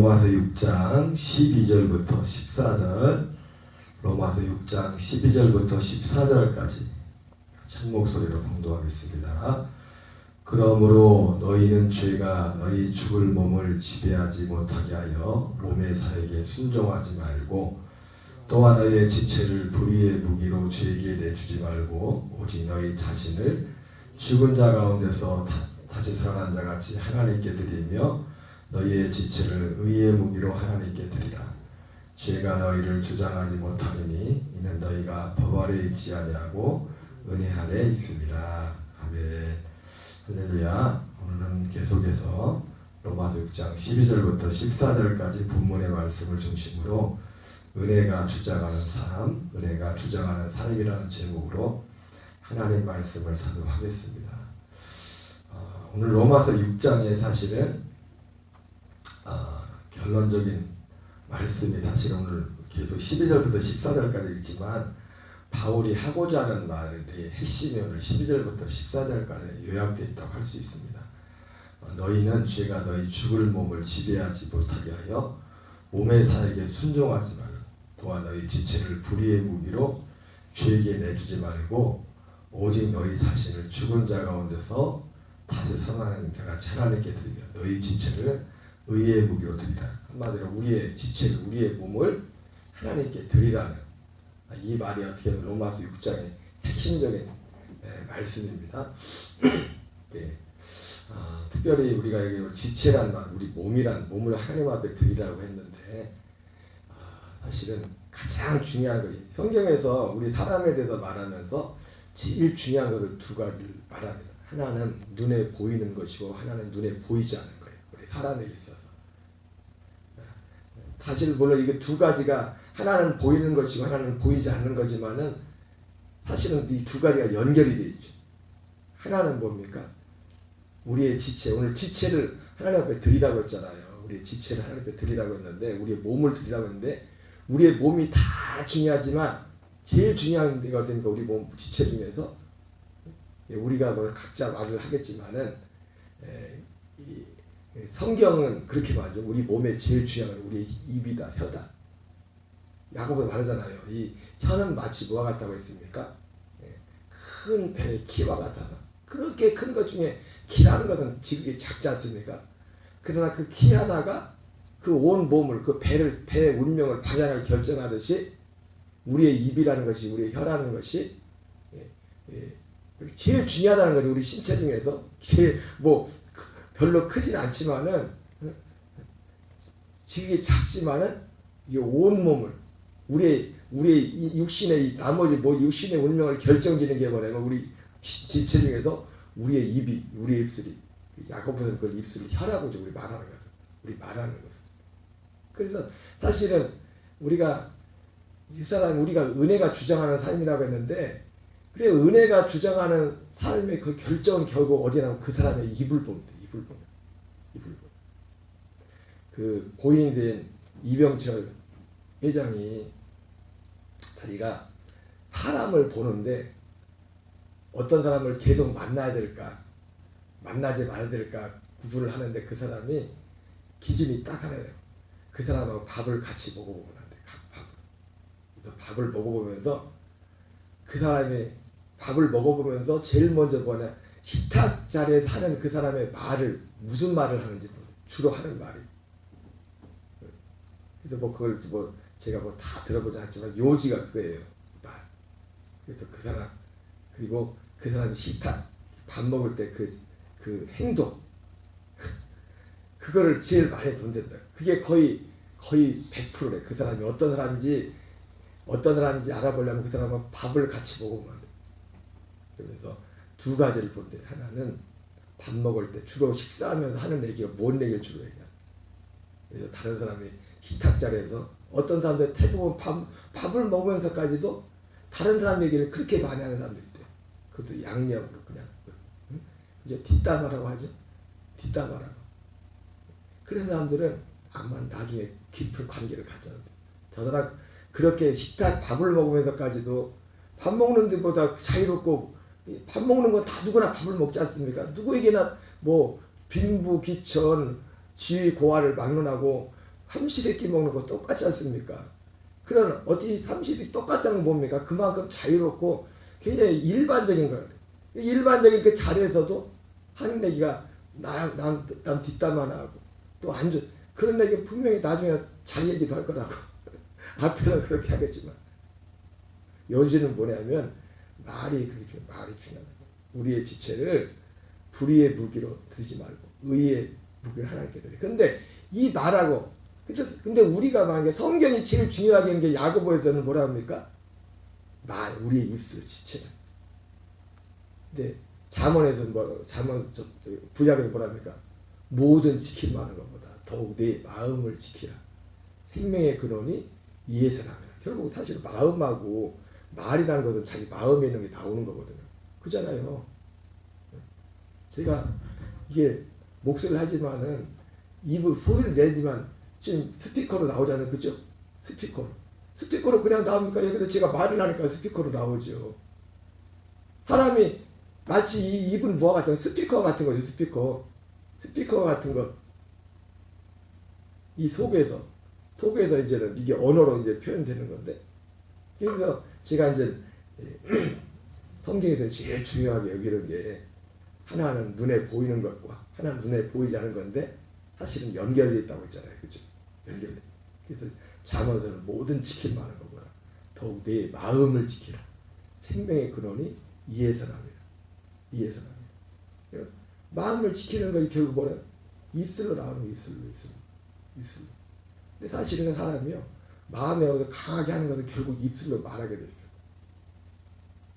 로마서 6장 12절부터 14절, 로마서 6장 12절부터 14절까지 한 목소리로 봉독하겠습니다. 그러므로 너희는 죄가 너희 죽을 몸을 지배하지 못하게 하여 몸의 사역에 순종하지 말고, 또한 너희의 지체를 불의의 무기로 죄에게 내주지 말고, 오직 너희 자신을 죽은 자 가운데서 다시 살아난 자같이 하나님께 드리며 너희의 지체를 의의 무기로 하나님께 드리라. 죄가 너희를 주장하지 못하리니 이는 너희가 법 아래 있지 아니하고 은혜 아래 있습니다. 아멘. 할렐루야. 오늘은 계속해서 로마서 6장 12절부터 14절까지 본문의 말씀을 중심으로 은혜가 주장하는 삶, 은혜가 주장하는 삶이라는 제목으로 하나님 말씀을 사도하겠습니다. 오늘 로마서 6장에 사실은 결론적인 말씀이 사실 오늘 계속 12절부터 14절까지 있지만 바울이 하고자 하는 말의 핵심이 오늘 12절부터 14절까지 요약되어 있다고 할 수 있습니다. 너희는 죄가 너희 죽을 몸을 지배하지 못하게 하여 몸의 사역에 순종하지 말고, 또한 너희 지체를 불의의 무기로 죄에게 내주지 말고, 오직 너희 자신을 죽은 자 가운데서 다시 살아나는 자같이 하나님께 드리며 너희 지체를 의의 무기로 드리라. 한마디로 우리의 지체를, 우리의 몸을 하나님께 드리라는 이 말이 어떻게 보면 로마서 6장의 핵심적인 말씀입니다. 특별히 우리가 여기 지체란 말, 우리 몸을 하나님 앞에 드리라고 했는데, 사실은 가장 중요한 것이 성경에서 우리 사람에 대해서 말하면서 제일 중요한 것을 두 가지를 말합니다. 하나는 눈에 보이는 것이고 하나는 눈에 보이지 않는 거예요. 우리 사람에게 있어서. 사실 물론 이게 두 가지가 하나는 보이는 것이고 하나는 보이지 않는 거지만은 사실은 이 두 가지가 연결이 되어 있죠. 하나는 뭡니까? 우리의 지체, 오늘 지체를 하나님 앞에 드리라고 했잖아요. 우리의 지체를 하나님 앞에 드리라고 했는데, 우리의 몸을 드리라고 했는데, 우리의 몸이 다 중요하지만 제일 중요한 데가 어딘가 우리 몸 지체 중에서 우리가 뭐 각자 말을 하겠지만은 성경은 그렇게 말하죠. 우리 몸에 제일 중요한 건 우리 입이다, 혀다. 야고보 말하잖아요. 이 혀는 마치 뭐와 같다고 했습니까? 큰 배의 키와 같아서. 그렇게 큰 것 중에 키라는 것은 지극히 작지 않습니까? 그러나 그 키 하나가 그 온 몸을, 그 배의 운명을 방향을 결정하듯이 우리의 입이라는 것이, 우리의 혀라는 것이 제일 중요하다는 거죠. 우리 신체 중에서 제일 뭐 별로 크진 않지만은 지극히 작지만은 이 온 몸을 우리의 이 육신의 이 나머지 뭐 육신의 운명을 결정짓는 게 뭐냐면 우리 지체 중에서 우리의 입이, 우리의 입술이, 야고보서는 그 입술을 혀라고 우리 말하는 거죠. 우리 말하는 것은. 그래서 사실은 우리가 이 사람 우리가 은혜가 주장하는 삶이라고 했는데, 그래 은혜가 주장하는 삶의 그 결정은 결국 어디에 나오면 그 사람의 입을 보면 돼. 입을 보면. 그 고인이 된 이병철 회장이 자기가 사람을 보는데 어떤 사람을 계속 만나야 될까, 만나지 말아야 될까 구분을 하는데 그 사람이 기준이 딱 하나예요. 그 사람하고 밥을 같이 먹어보면 안 돼. 그래서 밥을 먹어보면서 그 사람이 밥을 먹어보면서 제일 먼저 뭐냐, 식탁 자리에 사는 그 사람의 말을, 무슨 말을 하는지 주로 하는 말이. 그래서 뭐 그걸 뭐 제가 뭐 다 들어보지 않지만 요지가 그거예요. 말. 그래서 그 사람, 그리고 그 사람이 식탁 밥 먹을 때 그 행동, 그거를 제일 많이 본댄다. 그게 거의 100%래. 그 사람이 어떤 사람인지 알아보려면 그 사람은 밥을 같이 먹으면 돼. 그러면서 두 가지를 본대. 하나는 밥 먹을 때 주로 식사하면서 하는 얘기가 뭔 얘기를 주로 얘기해. 그래서 다른 사람이 식탁 자리에서 어떤 사람들 대부분 밥을 먹으면서까지도 다른 사람 얘기를 그렇게 많이 하는 사람도 있대. 그것도 양념으로 그냥. 이제 뒷담화라고 하죠. 뒷담화라고. 그런 사람들은 아마 나중에 깊은 관계를 가져야 돼. 저 사람 그렇게 식탁 밥을 먹으면서까지도 밥 먹는 데보다 자유롭고, 밥 먹는 건 다 누구나 밥을 먹지 않습니까? 누구에게나 뭐 빈부귀천, 지위 고하를 막론하고 삼시세끼 먹는 거 똑같지 않습니까? 그런 어떻게 삼시세끼 똑같다는 거 뭡니까? 그만큼 자유롭고 굉장히 일반적인 거예요. 일반적인 그 자리에서도 하는 얘기가 남 뒷담 하나 하고 또 안 좋. 그런 얘기 분명히 나중에 자기 얘기도 할 거라고. 앞에서 그렇게 하겠지만 요지는 뭐냐면 말이 중요하다. 우리의 지체를 불의의 무기로 들지 말고 의의 무기를 하나님께 드려. 근데 이 말하고 근데 우리가 만약에 성경이 제일 중요하게 있는 게 야고보에서는 뭐라 합니까? 말, 우리의 입술 지체. 근데 잠언에서는 구약에서 뭐라 합니까? 모든 지킬 만한 것보다 더욱 내 마음을 지키라. 생명의 근원이 이에서 나면 결국 사실 마음하고 말이라는 것은 자기 마음에 있는 게 나오는 거거든요. 그잖아요. 제가 이게 목소리를 하지만은 입을 소리를 내지만 지금 스피커로 나오잖아요. 그죠? 스피커로 그냥 나옵니까? 여기서 제가 말을 하니까 스피커로 나오죠. 사람이 마치 이 입을 뭐와 같은 스피커 같은 거죠. 스피커 같은 것. 이 속에서 이제는 이게 언어로 이제 표현되는 건데. 그래서 제가 이제 성경에서 제일 중요하게 여기는 게 하나는 눈에 보이는 것과 하나는 눈에 보이지 않은 건데 사실은 연결되어 있다고 했잖아요. 그죠? 연결돼. 그래서 잠언에서는 모든 지킬 만한 거구나. 더욱 내 마음을 지키라. 생명의 근원이 이에서 납니다. 마음을 지키는 것이 결국 뭐래요? 입술로 나오는 거, 입술로. 근데 사실은 사람이요, 마음에 강하게 하는 것은 결국 입술로 말하게 돼 있어.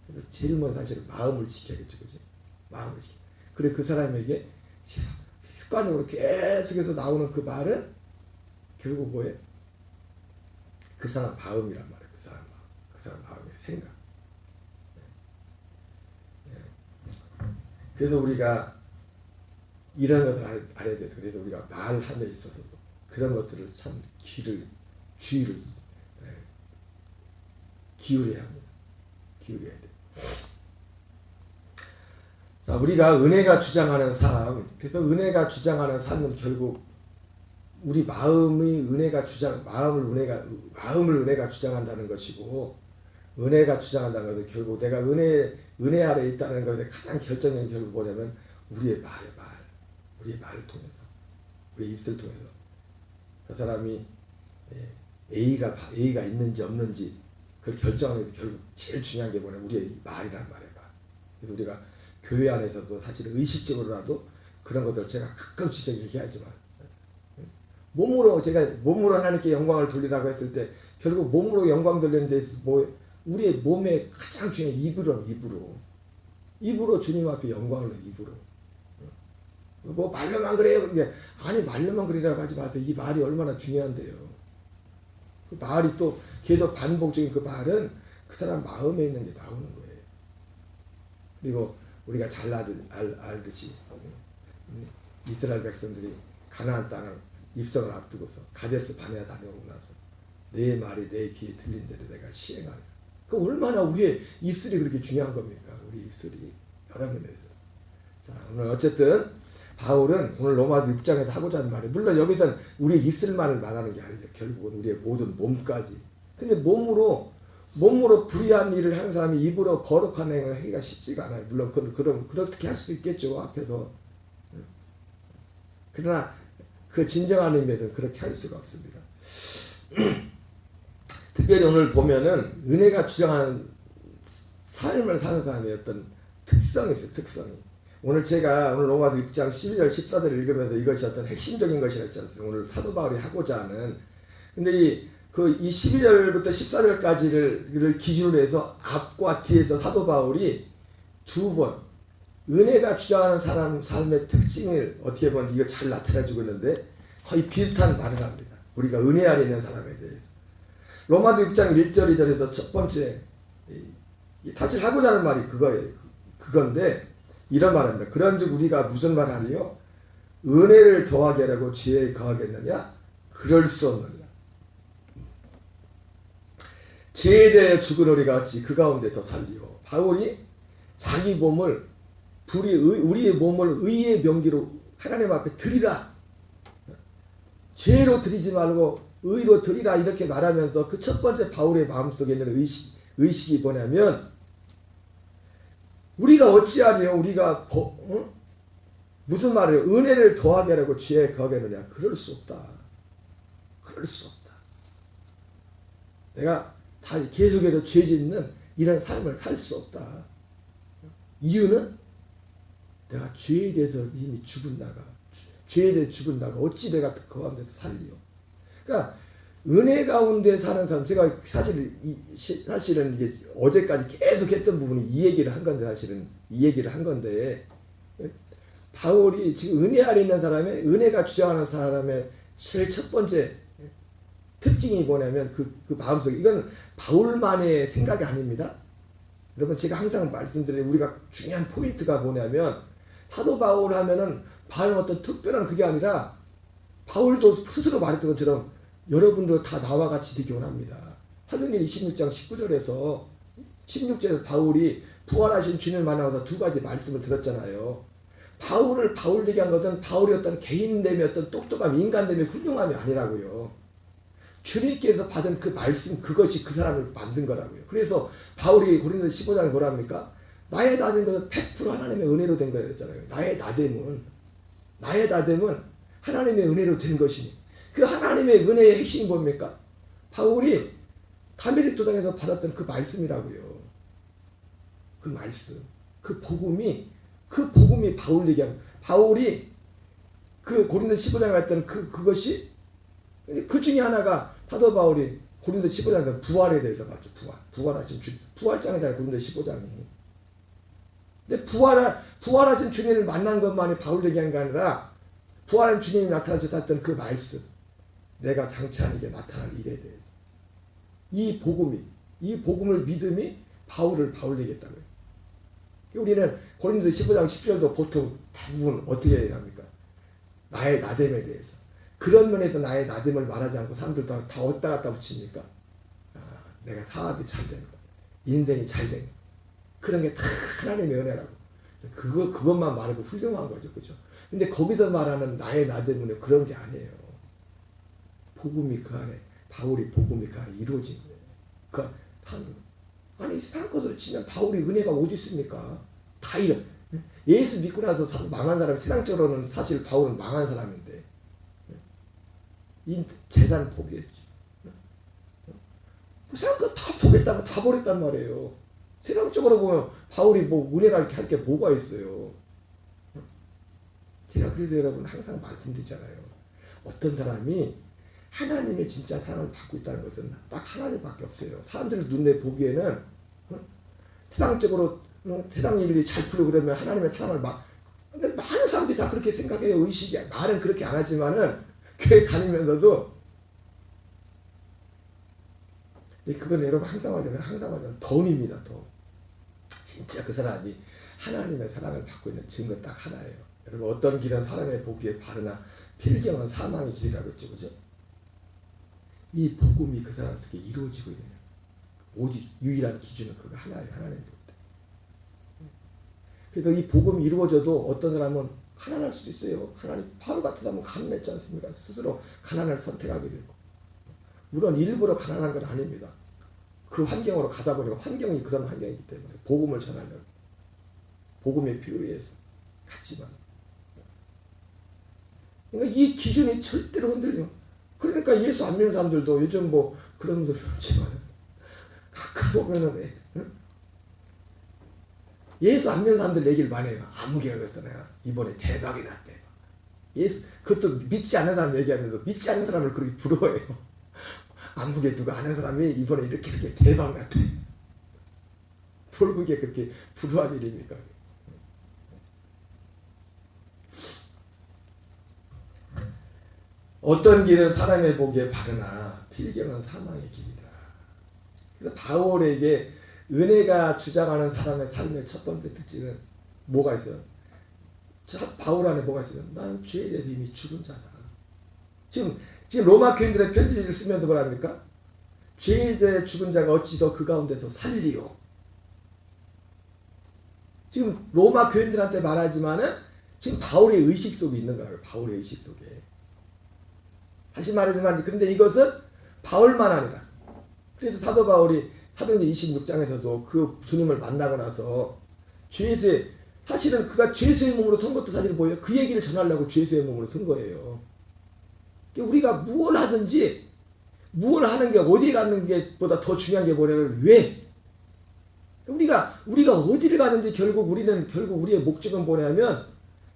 그래서 제일 먼저 사실은 마음을 지켜야겠죠, 그지? 마음을 지켜. 그래 그 사람에게 습관적으로 계속해서 나오는 그 말은 결국 뭐예요? 그 사람 마음이란 말이에요. 그 사람 마음의 생각. 그래서 우리가 이런 것을 알아야 돼서 그래서 우리가 말함에 있어서도 그런 것들을 참 주의를 기울여야 합니다. 기울여야 돼요. 자, 우리가 은혜가 주장하는 삶, 그래서 은혜가 주장하는 삶은 결국 우리 마음을 은혜가 주장한다는 것이고, 은혜가 주장한다는 것은 결국 내가 은혜 아래 있다는 것의 가장 결정적인 결국 뭐냐면 우리의 말을 통해서, 우리 입술 통해서 그 사람이 A가 있는지 없는지 그걸 결정하는 게 결국 제일 중요한 게 뭐냐면 우리의 말이란 말이에요. 그래서 우리가 교회 안에서도 사실 의식적으로라도 그런 것들 제가 가끔씩 얘기하지만 몸으로 하나님께 영광을 돌리라고 했을 때 결국 몸으로 영광 돌리는 데 있어서 우리의 몸에 가장 중요한 입으로 주님 앞에 영광을 입으로. 말로만 그래요. 아니 말로만 그리라고 하지 마세요. 이 말이 얼마나 중요한데요. 그 말이 또 계속 반복적인 그 말은 그 사람 마음에 있는 게 나오는 거예요. 그리고 우리가 잘 알듯이 이스라엘 백성들이 가나안 땅을 입성을 앞두고서 가데스 바네아 다녀오고 나서 내 말이 내 귀에 들린 대로 내가 시행하리라. 그 얼마나 우리의 입술이 그렇게 중요한 겁니까? 우리 입술이 여러 면에서. 자, 오늘 어쨌든 바울은 오늘 로마서 6장에서 하고자 하는 말이 물론 여기서는 우리의 입술만을 말하는 게 아니죠. 결국은 우리의 모든 몸까지. 근데 몸으로 불의한 일을 하는 사람이 입으로 거룩한 행위를 하기가 쉽지가 않아요. 물론 그렇게 할 수 있겠죠. 앞에서. 그러나 그 진정한 의미에서는 그렇게 할 수가 없습니다. 특별히 오늘 보면은 은혜가 주장하는 삶을 사는 사람의 어떤 특성이 있어요. 특성이. 오늘 로마서 6장 12절 14절을 읽으면서 이것이 어떤 핵심적인 것이라 했지 않습니까? 오늘 사도 바울이 하고자 하는. 근데 이 12절부터 14절까지를 기준으로 해서 앞과 뒤에서 사도 바울이 두 번 은혜가 주장하는 사람 삶의 특징을 어떻게 보면 이거 잘 나타내주고 있는데 거의 비슷한 말을 합니다. 우리가 은혜 아래 있는 사람에 대해서. 로마서 6장 1절 2절에서 첫 번째 사실 하고자 하는 말이 그건데 이런 말입니다. 그런즉 우리가 무슨 말을 하리요? 은혜를 더하게 하려고 지혜에 거하겠느냐? 그럴 수 없느냐. 지혜에 대해 죽은 우리가 어찌 그 가운데 더 살리요. 바울이 자기 몸을 우리의 몸을 의의 명기로 하나님 앞에 드리라. 죄로 드리지 말고 의로 드리라 이렇게 말하면서 그 첫 번째 바울의 마음속에 있는 의식이 뭐냐면 우리가 어찌하려 우리가 무슨 말이에요? 은혜를 더하게 하려고 죄에 거하겠느냐? 그럴 수 없다. 그럴 수 없다. 내가 다시 계속해서 죄 짓는 이런 삶을 살 수 없다. 이유는 내가 죄에 대해서 이미 죽은 나가 죄에 대해 죽은 나가 어찌 내가 그 가운데서 살리요. 그러니까 은혜 가운데 사는 사람 제가 사실은 이게 어제까지 계속 했던 부분이 이 얘기를 한 건데 사실은 이 얘기를 한 건데 바울이 지금 은혜 아래 있는 사람의 은혜가 주장하는 사람의 제일 첫 번째 특징이 뭐냐면 그 마음속에 이건 바울만의 생각이 아닙니다. 여러분 제가 항상 말씀드리는 우리가 중요한 포인트가 뭐냐면 사도 바울 하면은 바울은 어떤 특별한 그게 아니라 바울도 스스로 말했던 것처럼 여러분도 다 나와 같이 되기 원합니다. 사도행전 26장 19절에서 16절에서 바울이 부활하신 주님을 만나서 두 가지 말씀을 들었잖아요. 바울을 바울 되게 한 것은 바울이 어떤 개인됨이 어떤 똑똑함, 인간됨이 훌륭함이 아니라고요. 주님께서 받은 그 말씀 그것이 그 사람을 만든 거라고요. 그래서 바울이 고린도서 15장에 뭐라 합니까? 나의 나된 것은 100% 하나님의 은혜로 된 거였잖아요. 나의 나됨은 하나님의 은혜로 된 것이니 그 하나님의 은혜의 핵심이 뭡니까? 바울이 다메섹 도당에서 받았던 그 말씀이라고요. 그 말씀, 그 복음이 바울 얘기하는 바울이 그 고린도 15장에 했던 그것이 그 중에 하나가 사도 바울이 고린도 15장에 부활에 대해서 봤죠. 부활하신 주 부활장이잖아요. 고린도 15장이. 근데 부활하신 주님을 만난 것만이 바울 얘기한 게 아니라 부활한 주님이 나타나셨던 그 말씀, 내가 장차한 이게 나타날 일에 대해서 이 복음을 믿음이 바울 얘기했다고요. 우리는 고린도 15장 10절도 보통 대부분 어떻게 합니까? 나의 나됨에 대해서. 그런 면에서 나의 나됨을 말하지 않고 사람들 다 왔다 갔다 붙입니까? 내가 사업이 잘 된 거, 인생이 잘 된 거. 그런 게 다 하나님의 은혜라고. 그것만 말하고 훌륭한 거죠. 그죠? 근데 거기서 말하는 나의 나됨은 그런 게 아니에요. 복음이 그 안에, 바울이 복음이 그 안에 이루어진 거예요. 아니 세상 것으로 치면 바울이 은혜가 어디 있습니까? 다 이런 예수 믿고 나서 망한 사람 세상적으로는 사실 바울은 망한 사람인데 이 재산 포기했지. 세상 거 다 포기했다고 다 버렸단 말이에요. 세상적으로 보면 바울이 뭐 은혜라 할 게 뭐가 있어요. 제가 그래서 여러분 항상 말씀드리잖아요. 어떤 사람이 하나님의 진짜 사랑을 받고 있다는 것은 딱 하나님밖에 없어요. 사람들 눈에 보기에는 세상적으로 세상 일이 잘 풀리고 그러면 하나님의 사랑을 근데 많은 사람들이 다 그렇게 생각해요. 의식이야. 말은 그렇게 안 하지만은 교회 다니면서도 그건 여러분 항상 하잖아요. 덤입니다. 덤. 진짜 그 사람이 하나님의 사랑을 받고 있는 증거 딱 하나예요. 여러분 어떤 길은 사람의 보기에 바르나 필경은 사망의 길이라고 했죠. 그죠? 이 복음이 그 사람 속에 이루어지고 있는 오직 유일한 기준은 그거 하나예요. 하나님입니다. 그래서 이 복음이 이루어져도 어떤 사람은 가난할 수도 있어요. 하나님 바로 같은 사람은 가난했지 않습니까? 스스로 가난을 선택하게 되고 물론 일부러 가난한 건 아닙니다. 그 환경으로 가다 보니까 환경이 그런 환경이기 때문에 복음을 전하려고 복음의 필요해서 갔지만 그러니까 이 기준이 절대로 흔들려. 그러니까 예수 안 믿는 사람들도 요즘 뭐 그런 분들 있지만 가끔 보면은 예수 안 믿는 사람들 얘기를 많이 해요. 암흑개혁에서 내가 이번에 대박이 났대. 예수 그것도 믿지 않는 사람 얘기하면서 믿지 않는 사람을 그렇게 부러워해요. 암흑에 누가 아는 사람이 이번에 이렇게 대박 났대. 뭘 그게 그렇게 부러워할 일입니까? 어떤 길은 사람의 보기에 바르나 필경은 사망의 길이다. 그래서 바울에게 은혜가 주장하는 사람의 삶의 첫 번째 특징은 뭐가 있어요? 바울 안에 뭐가 있어요? 난 죄에 대해서 이미 죽은 자다. 지금 로마 교인들의 편지를 쓰면서 뭐랍니까? 죄에 대해 죽은 자가 어찌 더 그 가운데서 살리요. 지금 로마 교인들한테 말하지만은 지금 바울의 의식 속에 있는 거예요. 바울의 의식 속에. 다시 말하지만 그런데 이것은 바울만 아니라 그래서 사도 바울이 사도행전 26장에서도 그 주님을 만나고 나서 주 예수의 사실은 그가 주 예수의 몸으로 선 것도 사실 뭐예요? 그 얘기를 전하려고 주 예수의 몸으로 선 거예요. 우리가 무엇을 하든지 무엇을 하는 게 어디에 가는 게 보다 더 중요한 게 뭐냐면 왜? 우리가 어디를 가는지 결국 우리의 목적은 뭐냐면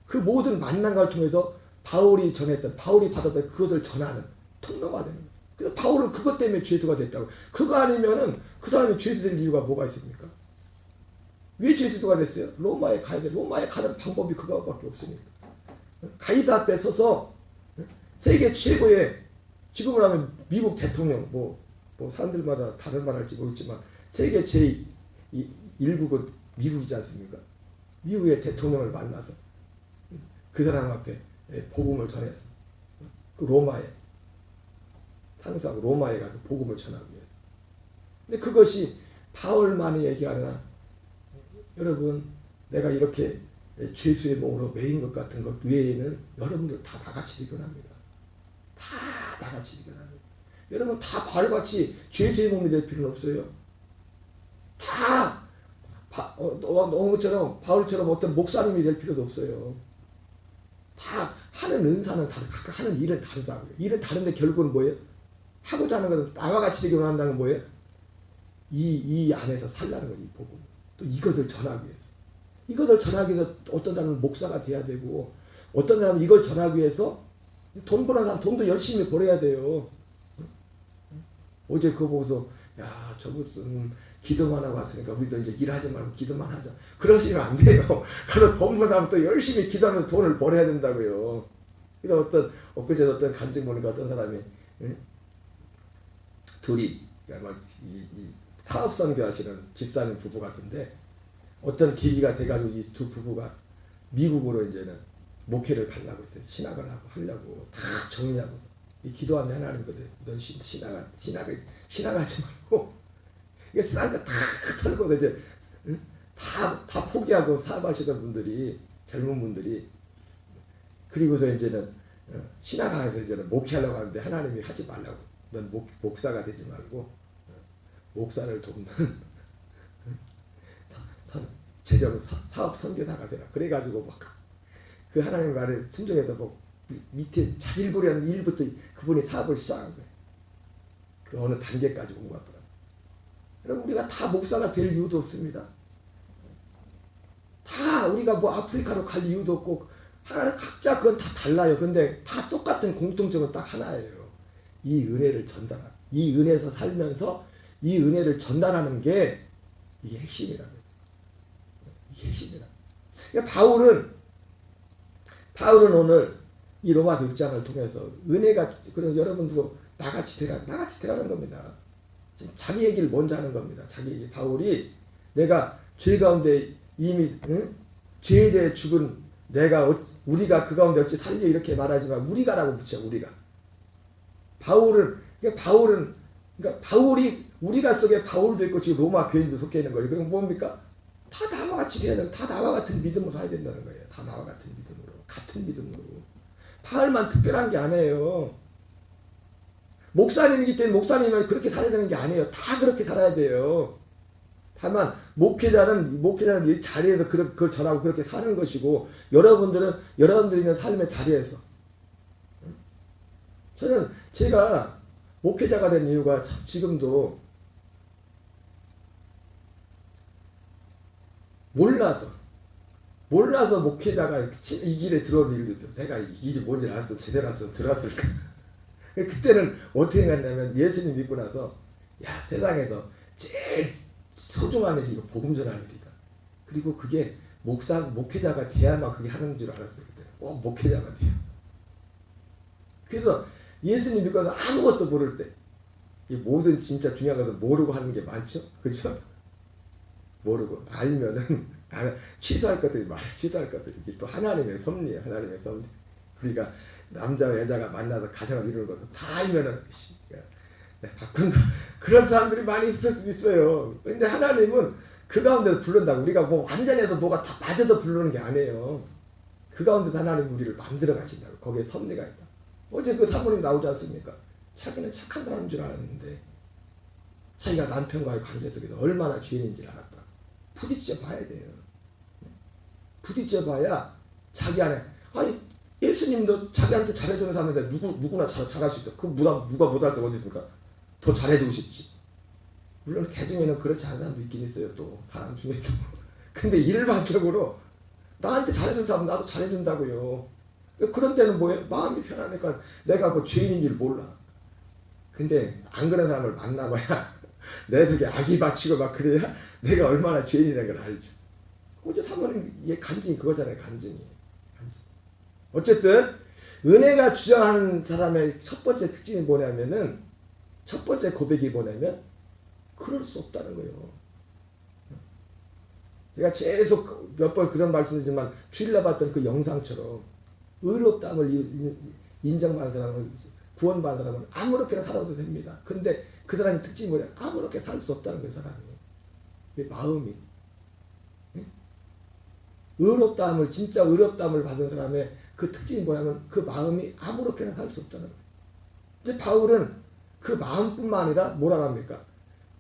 그 모든 만남을 통해서 바울이 받았던 그것을 전하는 통로가 되는 거예요. 그래서 바울은 그것 때문에 주 예수가 됐다고. 그거 아니면은 그 사람이 주 예수 될 이유가 뭐가 있습니까? 왜 주 예수가 됐어요? 로마에 가야 돼. 로마에 가는 방법이 그거밖에 없으니까. 가이사 앞에 서서 세계 최고의 지금으로 하면 미국 대통령 뭐 사람들마다 다른 말 할지 모르겠지만 세계 제1국은 미국이지 않습니까? 미국의 대통령을 만나서 그 사람 앞에 복음을 전해서 그 항상 로마에 가서 복음을 전하기 위해서. 근데 그것이 바울만의 얘기가 아니라 여러분 내가 이렇게 죄수의 몸으로 매인 것 같은 것 외에는 여러분들 다 나같이 일어납니다. 다 나같이 일어납니다. 여러분 다 바울같이 죄수의 몸이 될 필요는 없어요. 다 바울처럼 어떤 목사님이 될 필요도 없어요. 다 하는 은사는 각각 하는 일은 다르다고요. 일은 다른데 결국은 뭐예요? 하고자 하는 것은 나와 같이 되기 원한다는 건 뭐예요? 이 안에서 살라는 거예요. 이 복음. 또 이것을 전하기 위해서. 이것을 전하기 위해서 어떤 사람은 목사가 돼야 되고 어떤 사람은 이걸 전하기 위해서 돈 버는 사람 돈도 열심히 벌어야 돼요. 어제 그거 보고서 야 저분은 기도만 하고 왔으니까 우리도 이제 일하지 말고 기도만 하자. 그러시면 안 돼요. 가서 돈 버는 사람 또 열심히 기도하면서 돈을 벌어야 된다고요. 그래서 엊그제 어떤 간증 보니까 어떤 사람이 둘이 이 사업 선교하시는 집사님 부부 같은데 어떤 계기가 돼가지고 이 두 부부가 미국으로 이제는 목회를 가려고 했어요. 신학을 하려고 다 정리하고서 이 기도하는 하나님거든. 넌 신학하지 말고 이게 싼 거 다 털고 이제 다 포기하고 사업하시던 분들이 젊은 분들이 그리고서 이제는 신학하면서 이제는 목회하려고 하는데 하나님이 하지 말라고. 넌 목사가 되지 말고 목사를 돕는 제자로 사업 선교사가 되라. 그래가지고 막 그 하나님 말에 순종해서 뭐 밑에 자질구레한 일부터 그분이 사업을 시작한 거예요. 그 어느 단계까지 온 것 같더라고요. 여러분 우리가 다 목사가 될 이유도 없습니다. 다 우리가 뭐 아프리카로 갈 이유도 없고 각자 그건 다 달라요. 근데 다 똑같은 공통점은 딱 하나예요. 이 은혜를 전달하는, 이 은혜에서 살면서 이 은혜를 전달하는 게 이게 핵심이라고요. 이게 핵심이라. 그러니까 바울은 오늘 이 로마서 6장을 통해서 은혜가 그런 여러분도 나같이 되라는 겁니다. 지금 자기 얘기를 먼저 하는 겁니다. 자기 얘기. 바울이 내가 죄 가운데 이미 죄에 대해 죽은 우리가 그 가운데 어찌 살려 이렇게 말하지만 우리가라고 붙여. 우리가. 그러니까 바울이 우리가 속에 바울도 있고 지금 로마 교인도 속해 있는 거예요. 그럼 뭡니까? 다 나와 같이 돼야 되는, 다 나와 같은 믿음으로 살아야 된다는 거예요. 다 나와 같은 믿음으로. 바울만 특별한 게 아니에요. 목사님이기 때문에 목사님은 그렇게 살아야 되는 게 아니에요. 다 그렇게 살아야 돼요. 다만 목회자는 이 자리에서 그걸 전하고 그렇게 사는 것이고 여러분들이 있는 삶의 자리에서 제가 목회자가 된 이유가 지금도 몰라서 목회자가 이 길에 들어온 일도 있어요. 내가 이 길이 뭔지 알았으면 제대로 알았으면 들어왔을까. 그때는 어떻게 했냐면 예수님 믿고 나서 세상에서 제일 소중한 일이 이거 복음 전하는 일이다. 그리고 그게 목회자가 돼야만 그게 하는 줄 알았어요. 그때 목회자가 돼요. 그래서 예수님 믿고 나서 아무것도 모를 때 이 모든 진짜 중요한 것은 모르고 하는 게 많죠. 그렇죠? 모르고 알면은 취소할 것들이 많아요. 취소할 것들이. 이게 또 하나님의 섭리예요. 하나님의 섭리. 우리가 남자와 여자가 만나서 가정을 이루는 것도 다 알면은 바꾼다. 그런 사람들이 많이 있을 수 있어요. 근데 하나님은 그 가운데서 부른다고. 우리가 뭐 완전해서 뭐가 다 맞아서 부르는 게 아니에요. 그 가운데서 하나님 우리를 만들어 가신다고. 거기에 섭리가 있다. 어제 그 사모님 나오지 않습니까? 자기는 착한 사람인 줄 알았는데 자기가 남편과의 관계 속에서 얼마나 죄인인지 알았다. 부딪혀 봐야 돼요. 부딪혀 봐야 자기 안에, 아니 예수님도 자기한테 잘해주는 사람인데 누구나 잘할 수 있어. 그 누가 못할 수 어디 있습니까? 더 잘해주고 싶지. 물론 개 중에는 그렇지 않은 사람도 있긴 있어요. 또 사람 중에도. 근데 일반적으로 나한테 잘해준 사람은 나도 잘해준다고요. 그런 데는 뭐예요? 마음이 편하니까 내가 뭐 죄인인 줄 몰라. 근데 안 그런 사람을 만나봐야 내 속에 악이 받치고 막 그래야 내가 얼마나 죄인이라는 걸 알죠. 어제 사모님 얘 간증이 그거잖아요. 간증이. 어쨌든 은혜가 주장하는 사람의 첫 번째 특징이 뭐냐면은, 첫 번째 고백이 뭐냐면 그럴 수 없다는 거예요. 제가 계속 몇 번 그런 말씀이지만 주일날 봤던 그 영상처럼 의롭다함을 인정받은 사람은, 구원받은 사람은 아무렇게나 살아도 됩니다. 근데 그 사람의 특징이 뭐냐? 아무렇게 살 수 없다는 거예요. 사람이. 마음이. 의롭다함을, 진짜 의롭다함을 받은 사람의 그 특징이 뭐냐면 그 마음이 아무렇게나 살 수 없다는 거예요. 근데 바울은 그 마음뿐만 아니라 뭐라고 합니까?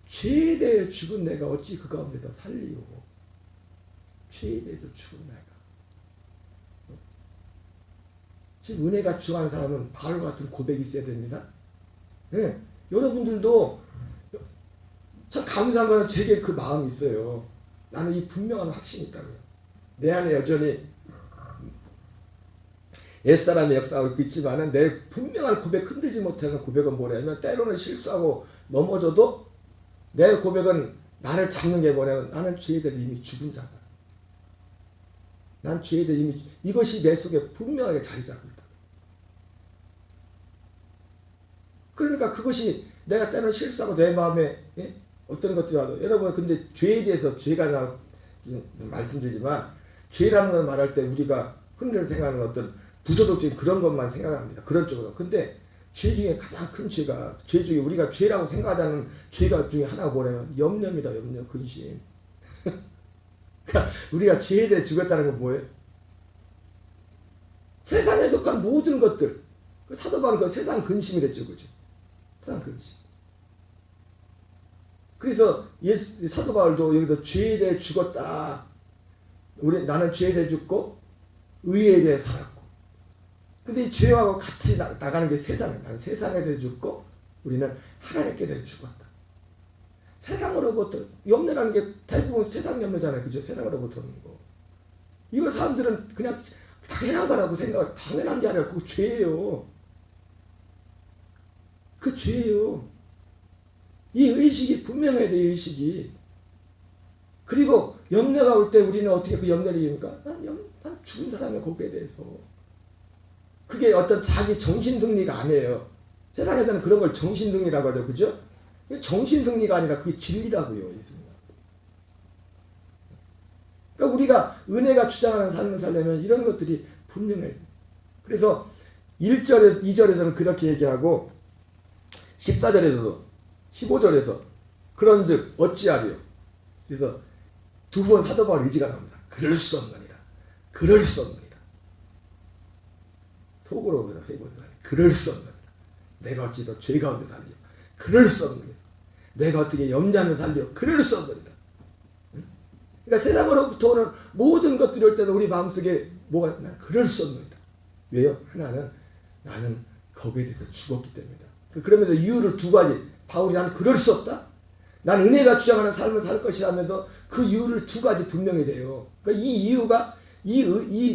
죄에 대해 죽은 내가 어찌 그 가운데서 살리오. 죄에 대해서 죽은 내가. 지금 은혜가 주하는 사람은 바울 같은 고백이 있어야 됩니다. 네. 여러분들도 참 감사한 거는 제게 그 마음이 있어요. 나는 이 분명한 확신이 있다고요. 내 안에 여전히 옛사람의 역사하고 있지만은 내 분명한 고백, 흔들지 못하는 고백은 뭐냐면, 때로는 실수하고 넘어져도 내 고백은 나를 잡는 게 뭐냐면, 나는 죄에 대해 이미 죽은 자다. 난 죄에 대해 이미, 이것이 내 속에 분명하게 자리 잡고 있다. 그러니까 그것이 내가 때로는 실수하고 내 마음에 어떤 것들이 와도, 여러분 근데 죄에 대해서, 죄가 나 말씀드리지만 죄라는 걸 말할 때 우리가 흔들 생각하는 어떤 부조적인 그런 것만 생각합니다. 그런 쪽으로. 근데 죄 중에 가장 큰 죄가, 죄 중에 우리가 죄라고 생각하지 않는 죄가 중에 하나가 뭐냐면 염려입니다. 염려, 근심. 그러니까 우리가 죄에 대해 죽었다는 건 뭐예요? 세상에 속한 모든 것들. 사도 바울은 그 세상 근심이랬죠. 그죠? 세상 근심. 그래서 사도 바울도 여기서 죄에 대해 죽었다. 나는 죄에 대해 죽고 의에 대해 살았고. 근데 이 죄하고 같이 나가는 게 세상이에요. 나는 세상에 대해 죽고 우리는 하나님께 대해 죽었다. 세상으로부터 염려라는 게 대부분 세상 염려잖아요. 그죠? 세상으로부터 오는 거. 이거 사람들은 그냥 당연한 거라고 생각하고, 당연한 게 아니라 그거 죄예요. 그 죄예요. 이 의식이 분명해야 돼. 이 의식이. 그리고 염려가 올 때 우리는 어떻게 그 염려를 이깁니까? 난 죽은 사람의 거기에 대해서. 그게 어떤 자기 정신승리가 아니에요. 세상에서는 그런 걸 정신승리라고 하죠. 그죠? 정신승리가 아니라 그게 진리라고요. 그러니까 우리가 은혜가 주장하는 삶을 살려면 이런 것들이 분명해요. 그래서 1절에서 2절에서는 그렇게 얘기하고 14절에서도 15절에서 그런즉 어찌하리요. 그래서 두 번 사도 바울 의지가 나옵니다. 그럴 수 없느니라. 그럴 수 없느니라. 속으로 해보자. 그럴 수 없느니라. 내가 어찌 더 죄 가운데 살리요. 그럴 수 없느니라. 내가 어떻게 염려하며 살리요. 그럴 수 없느니라. 그러니까 세상으로부터 오는 모든 것들이 올 때도 우리 마음속에 뭐가 있나? 그럴 수 없느니라. 왜요? 하나는 나는 거기에 대해서 죽었기 때문이다. 그러면서 이유를 두 가지. 바울이 난 그럴 수 없다. 난 은혜가 주장하는 삶을 살 것이라면서 그 이유를 두 가지 분명히 돼요. 그러니까 이 이유가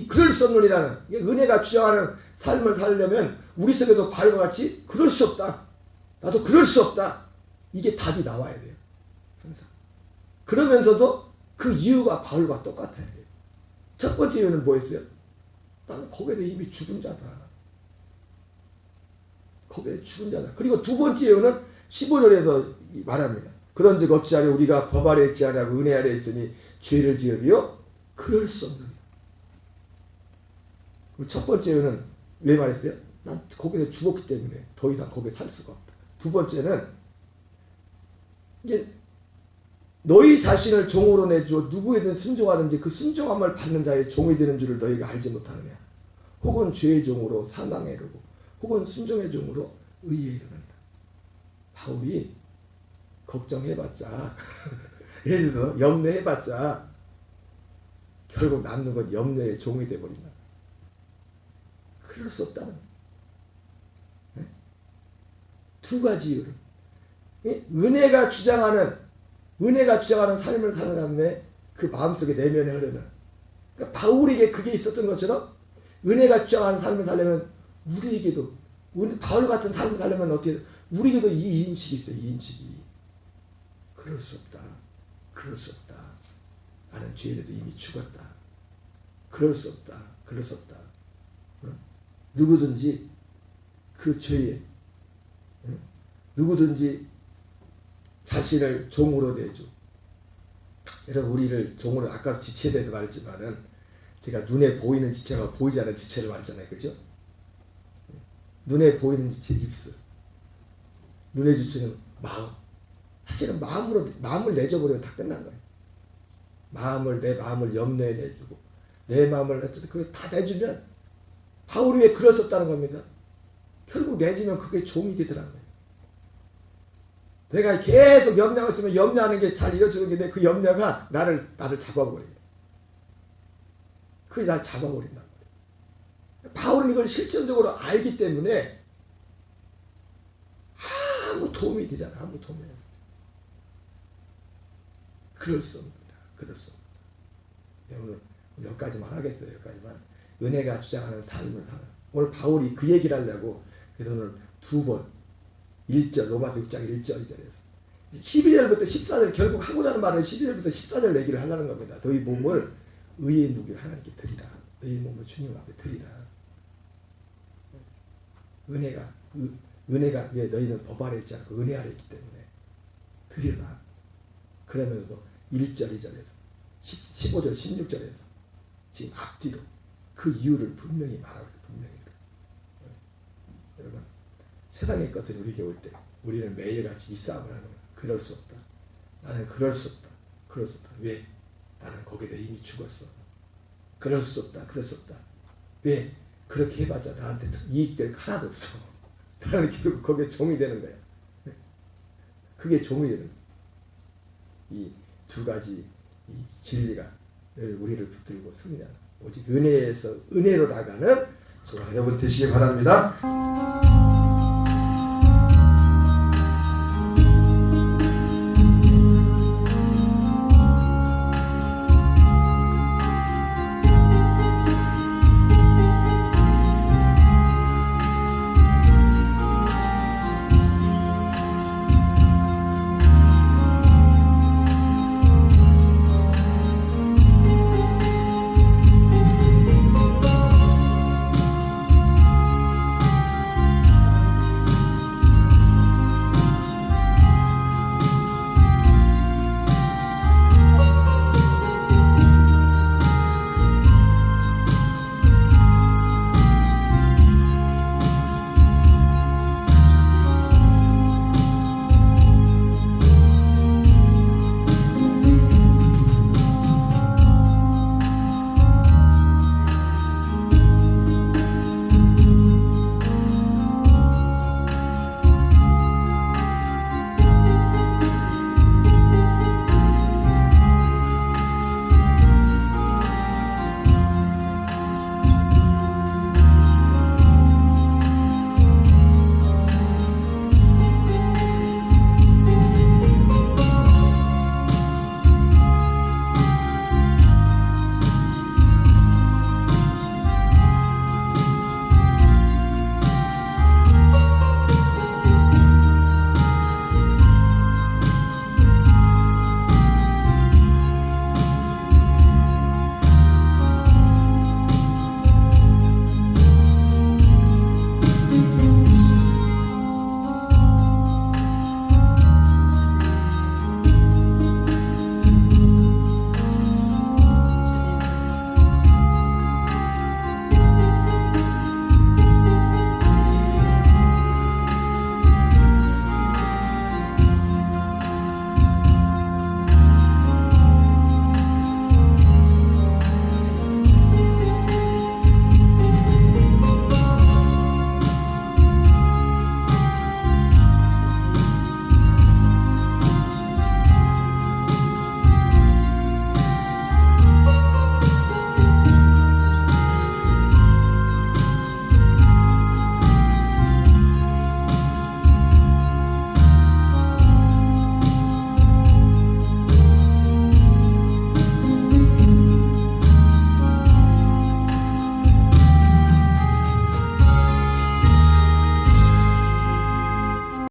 그럴 수 없느니라는, 은혜가 주장하는 삶을 살려면 우리 속에도 바울과 같이 그럴 수 없다. 나도 그럴 수 없다. 이게 답이 나와야 돼요. 항상. 그러면서도 그 이유가 바울과 똑같아야 돼요. 첫 번째 이유는 뭐였어요? 나는 거기에 대해 이미 죽은 자다. 거기에 죽은 자다. 그리고 두 번째 이유는 15절에서 말합니다. 그런즉 어찌하려 우리가 법 아래 있지 아니하고 은혜 아래 있으니 죄를 지으리요? 그럴 수 없느니라. 첫 번째 이유는 왜 말했어요? 난 거기에 죽었기 때문에 더 이상 거기에 살 수가 없다. 두 번째는 이게 너희 자신을 종으로 내주어 누구에든 순종하든지 그 순종함을 받는 자의 종이 되는 줄을 너희가 알지 못하느냐. 혹은 죄의 종으로 사망에 이르고 혹은 순종의 종으로 의에 이르는다. 바울이 걱정해봤자 예를 들어서 염려해봤자 결국 남는 건 염려의 종이 되어버린다. 그럴 수 없다는 거예요. 네? 두 가지 이유로 은혜가 주장하는 삶을 살아가는 그 마음속에 내면에 흐르는 그러니까 바울에게 그게 있었던 것처럼 은혜가 주장하는 삶을 살려면 우리에게도 바울 같은 삶을 살려면 어떻게 우리에게도 이 인식이 있어요. 이 인식이 그럴 수 없다. 그럴 수 없다. 나는 죄에 대해서 이미 죽었다. 그럴 수 없다. 그럴 수 없다. 누구든지 그 죄에 누구든지 자신을 종으로 내줘. 여러분 우리를 종으로 아까 지체에 대해서 말했지만은 제가 눈에 보이는 지체가 보이지 않는 지체를 말했잖아요. 그죠? 눈에 보이는 지체 입술. 눈에 지체는 마음. 사실은 마음을 내줘버리면 다 끝난 거예요. 내 마음을 염려에 내주고 내 마음을 내줘서 그걸 다 내주면 바울이 왜 그랬었다는 겁니다. 결국 내주면 그게 종이 되더라고요. 내가 계속 염려하고 있으면 염려하는 게 잘 이루어지는데 그 염려가 나를 잡아버려요. 그게 날 잡아버린단 말이에요. 바울은 이걸 실전적으로 알기 때문에 아무 도움이 되잖아. 아무 도움이. 그럴 수 없습니다. 그럴 수 없습니다. 오늘 여기까지만 하겠어요. 여기까지만. 은혜가 주장하는 삶을 살아. 오늘 바울이 그 얘기를 하려고 그래서 오늘 두 번 1절 로마서 6장 1절 2절에서 12절부터 14절 결국 하고자 하는 말은 12절부터 14절 얘기를 하려는 겁니다. 너희 몸을 의의 무기를 하나님께 드리라. 너희 몸을 주님 앞에 드리라. 은혜가 왜 너희는 법 아래 있지 않고 은혜 아래 있기 때문에 드리라. 그러면서 1절 2절에서 15절 16절에서 지금 앞뒤로 그 이유를 분명히 말하고 있어요. 분명히. 여러분 세상의 것들이 우리에게 올 때 우리는 매일같이 이 싸움을 하는 거야. 그럴 수 없다. 나는 그럴 수 없다. 그럴 수 없다. 왜? 나는 거기에 이미 죽었어. 그럴 수 없다. 그럴 수 없다. 왜? 그렇게 해봤자 나한테 이익될 거 하나도 없어. 나는 결국 거기에 종이 되는 거야. 그게 종이 되는 거야. 이 두 가지 이 진리가 우리를 붙들고 승리하는 오직 은혜로 나가는 저와 여러분 되시기 바랍니다.